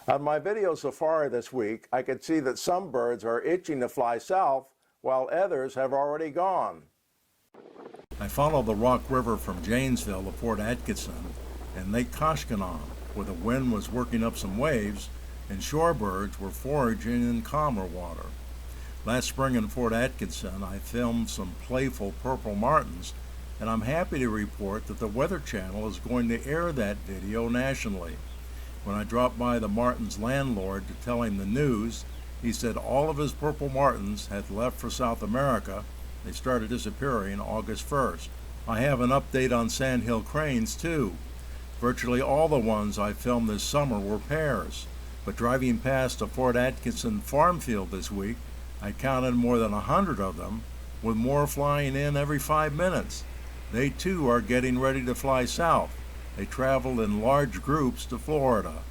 On my video safari this week, I could see that some birds are itching to fly south while others have already gone. I followed the Rock River from Janesville to Fort Atkinson and Lake Koshkonong, where the wind was working up some waves and shorebirds were foraging in calmer water. Last spring in Fort Atkinson, I filmed some playful purple martins, and I'm happy to report that the Weather Channel is going to air that video nationally. When I dropped by the martin's landlord to tell him the news, he said all of his purple martins had left for South America. They started disappearing August 1st. I have an update on sandhill cranes too. Virtually all the ones I filmed this summer were pairs, but driving past a Fort Atkinson farm field this week, I counted more than 100 of them, with more flying in every 5 minutes. They too are getting ready to fly south. They traveled in large groups to Florida.